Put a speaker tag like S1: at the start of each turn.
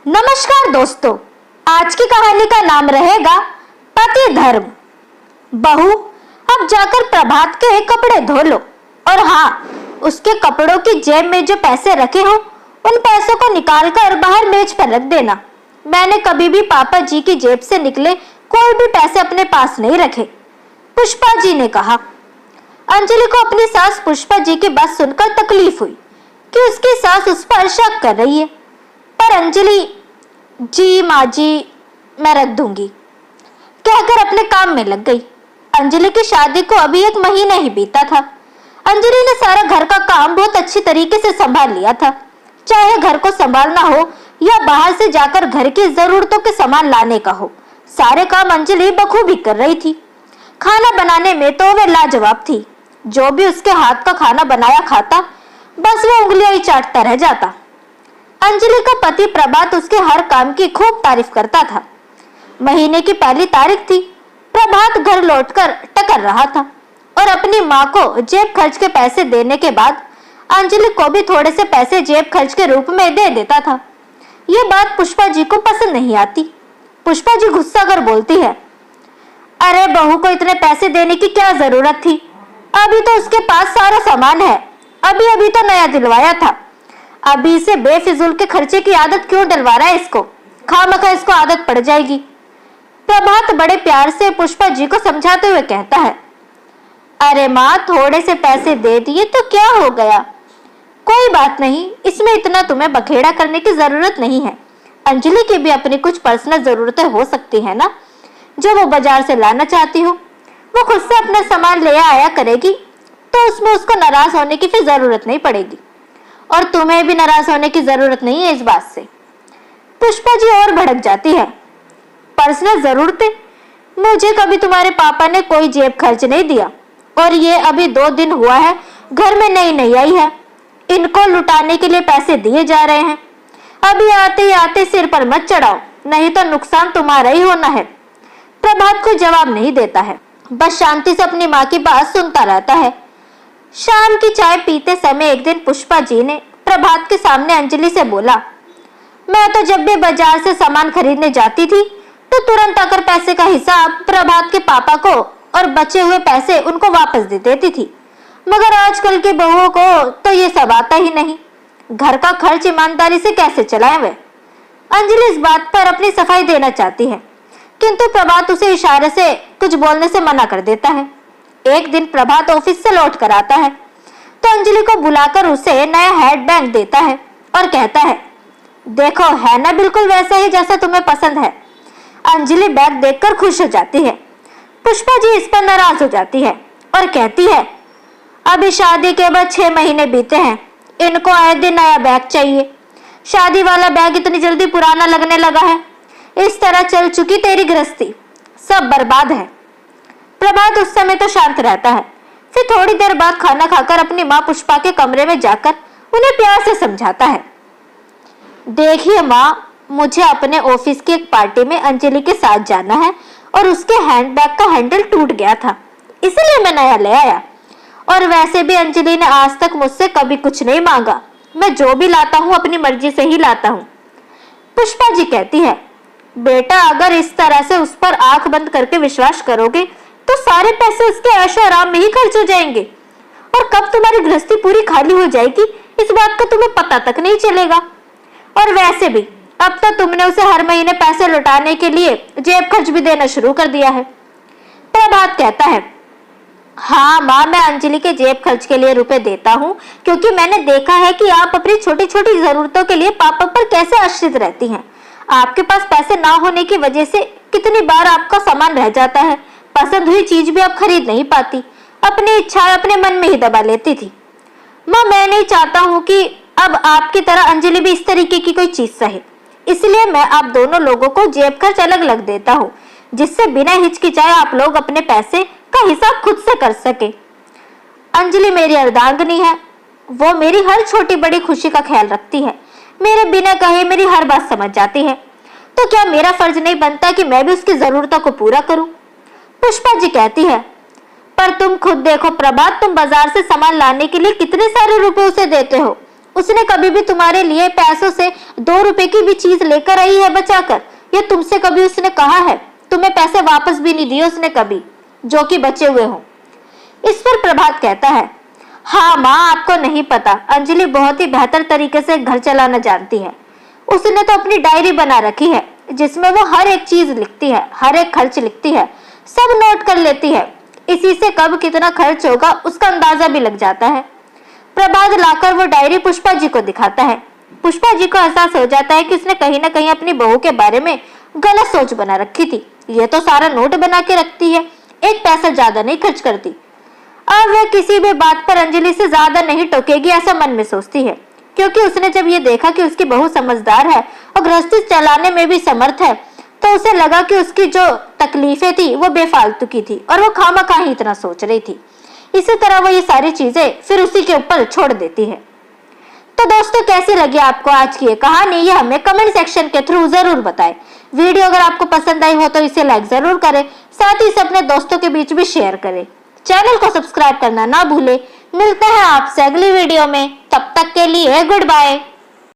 S1: नमस्कार दोस्तों, आज की कहानी का नाम रहेगा पति धर्म। बहू, अब जाकर प्रभात के कपड़े धो लो और हाँ, उसके कपड़ों की जेब में जो पैसे रखे हो उन पैसों को निकालकर बाहर मेज पर रख देना। मैंने कभी भी पापा जी की जेब से निकले कोई भी पैसे अपने पास नहीं रखे, पुष्पा जी ने कहा। अंजलि को अपनी सास पुष्पा जी की बात सुनकर तकलीफ हुई कि उसकी सास उस पर शक कर रही है, पर अंजलि जी माँ जी मैं रख दूंगी कहकर अपने काम में लग गई। अंजलि की शादी को अभी 1 महीना ही बीता था। अंजलि ने सारा घर का काम बहुत अच्छी तरीके से संभाल लिया था। चाहे घर को संभालना हो या बाहर से जाकर घर की जरूरतों के सामान लाने का हो, सारे काम अंजलि बखूबी कर रही थी। खाना बनाने में तो वे लाजवाब थी। जो भी उसके हाथ का खाना बनाया खाता, बस वो उंगलियां ही चाटता रह जाता। अंजलि का पति प्रभात उसके हर काम की खूब तारीफ करता था। महीने की पहली तारीख थी। प्रभात घर लौटकर टकर रहा था और अपनी माँ को जेब खर्च के पैसे देने के बाद अंजलि को भी थोड़े से पैसे जेब खर्च के रूप में दे देता था। ये बात पुष्पा जी को पसंद नहीं आती। पुष्पा जी गुस्सा कर बोलती है, अरे बहू को इतने पैसे देने की क्या जरूरत थी? अभी तो उसके पास सारा सामान है, अभी अभी तो नया दिलवाया था। अभी इसे बेफिजूल के खर्चे की आदत क्यों डलवा रहा है? इसको खामखा इसको आदत पड़ जाएगी। प्रभात बड़े प्यार से पुष्पा जी को समझाते हुए कहता है, अरे माँ, थोड़े से पैसे दे दिए तो क्या हो गया? कोई बात नहीं, इसमें इतना तुम्हें बखेड़ा करने की जरूरत नहीं है। अंजलि की भी अपनी कुछ पर्सनल जरूरतें हो सकती है ना, जो वो बाजार से लाना चाहती हो। वो खुद से अपना सामान ले आया करेगी, तो उसमें उसको नाराज होने की फिर जरूरत नहीं पड़ेगी और तुम्हें भी नाराज होने की जरूरत नहीं है इस बात से। पुष्पा जी और भड़क जाती है, पर्सनल जरूरतें? मुझे कभी तुम्हारे पापा ने कोई जेब खर्च नहीं दिया और ये अभी 2 दिन हुआ है घर में नई नहीं आई है। इनको लुटाने के लिए पैसे दिए जा रहे हैं। अभी आते ही आते सिर पर मत चढ़ाओ, नहीं तो नुकसान तुम्हारा ही होना है। प्रभात को जवाब नहीं देता है, बस शांति से अपनी माँ की बात सुनता रहता है। शाम की चाय पीते समय एक दिन पुष्पा जी ने प्रभात के सामने अंजलि से बोला, मैं तो जब भी बाजार से सामान खरीदने जाती थी तो तुरंत आकर पैसे का हिसाब प्रभात के पापा को और बचे हुए पैसे उनको वापस दे देती थी, मगर आजकल की बहुओं को तो ये सब आता ही नहीं। घर का खर्च ईमानदारी से कैसे चलाएं वे? अंजलि इस बात पर अपनी सफाई देना चाहती है, किंतु प्रभात उसे इशारे से कुछ बोलने से मना कर देता है। एक दिन प्रभात ऑफिस से लौट कर आता है तो अंजलि को बुलाकर उसे नया हैंडबैग देता है और कहता है, देखो है ना बिल्कुल वैसा ही जैसा तुम्हें पसंद है। अंजलि बैग देखकर खुश हो जाती है। पुष्पा जी इस पर नाराज हो जाती है और कहती है, अभी शादी के बाद 6 महीने बीते हैं, इनको आए दिन नया बैग चाहिए। शादी वाला बैग इतनी जल्दी पुराना लगने लगा है। इस तरह चल चुकी तेरी गृहस्थी, सब बर्बाद है। प्रभात उस समय तो शांत रहता है, फिर थोड़ी देर बाद खाना खाकर अपनी माँ पुष्पा के कमरे में जाकर उन्हें प्यार से समझाता है, देखिए माँ, मुझे अपने ऑफिस की एक पार्टी में अंजलि के साथ जाना है और उसके हैंडबैग का हैंडल टूट गया था, इसलिए मैं नया ले आया। और वैसे भी अंजलि ने आज तक मुझसे कभी कुछ नहीं मांगा, मैं जो भी लाता हूँ अपनी मर्जी से ही लाता हूँ। पुष्पा जी कहती है, बेटा अगर इस तरह से उस पर आंख बंद करके विश्वास करोगे तो सारे पैसे उसके ऐशो आराम में ही खर्च हो जाएंगे और कब तुम्हारी गृहस्थी पूरी खाली हो जाएगी इस बात का तुम्हें पता तक नहीं चलेगा। और वैसे भी अब तो तुमने उसे हर महीने पैसे लौटाने के लिए जेब खर्च भी देना शुरू कर दिया है। प्रभात कहता है, हाँ माँ, मैं अंजलि के जेब खर्च के लिए रुपए देता हूँ क्योंकि मैंने देखा है कि आप अपनी छोटी छोटी जरूरतों के लिए पापा पर कैसे आश्रित रहती हैं। आपके पास पैसे ना होने की वजह से कितनी बार आपका सामान रह जाता है, पसंद हुई चीज भी आप खरीद नहीं पाती, अपनी इच्छाएं अपने मन में ही दबा लेती थी। माँ, मैं नहीं चाहता हूँ कि अब आपकी तरह अंजलि भी इस तरीके की कोई चीज सहे, इसलिए मैं आप दोनों लोगों को जेब खर्च अलग अलग देता हूँ, जिससे बिना हिचकिचाए आप लोग अपने पैसे का हिसाब खुद से कर सके। अंजलि मेरी अर्धांगिनी है, वो मेरी हर छोटी बड़ी खुशी का ख्याल रखती है, मेरे बिना कहे मेरी हर बात समझ जाती है, तो क्या मेरा फर्ज नहीं बनता कि मैं भी उसकी जरूरतों को पूरा करूं? पुष्पा जी कहती है, पर तुम खुद देखो प्रभात, तुम बाजार से सामान लाने के लिए कितने सारे रुपए उसे देते हो उसने कभी भी तुम्हारे लिए पैसों से 2 रुपए की भी चीज लेकर आई है बचाकर? या तुमसे कभी उसने कहा है? तुम्हें पैसे वापस भी नहीं दिए उसने कभी, जो कि बचे हुए हों। इस पर प्रभात कहता है, हाँ माँ, आपको नहीं पता, अंजलि बहुत ही बेहतर तरीके से घर चलाना जानती है। उसने तो अपनी डायरी बना रखी है जिसमें वो हर एक चीज लिखती है, हर एक खर्च लिखती है, सब नोट कर लेती है। इसी से कब कितना खर्च होगा उसका अंदाजा भी लग जाता है। प्रभात लाकर वो डायरी पुष्पा जी को दिखाता है। पुष्पा जी को एहसास हो जाता है कि उसने कहीं ना कहीं अपनी बहू के बारे में गलत सोच बना रखी थी। ये तो सारा नोट बना के रखती है, एक पैसा ज्यादा नहीं खर्च करती। अब वह किसी भी बात पर अंजलि से ज्यादा नहीं टोकेगी, ऐसा मन में सोचती है, क्योंकि उसने जब ये देखा कि उसकी बहू समझदार है और गृहस्थी चलाने में भी समर्थ है, तो उसे लगा कि उसकी जो तकलीफें थी वो बेफालतू की थी और वो खामखा ही इतना सोच रही थी। इसी तरह वो ये सारी चीजें फिर उसी के ऊपर छोड़ देती है। तो दोस्तों, कैसी लगी आपको आज की ये कहानी, ये हमें कमेंट सेक्शन के थ्रू जरूर बताएं। वीडियो अगर आपको पसंद आई हो तो इसे लाइक जरूर करें, साथ ही इसे अपने दोस्तों के बीच भी शेयर करें। चैनल को सब्सक्राइब करना ना भूलें। मिलते हैं आपसे अगली वीडियो में, तब तक के लिए गुड बाय।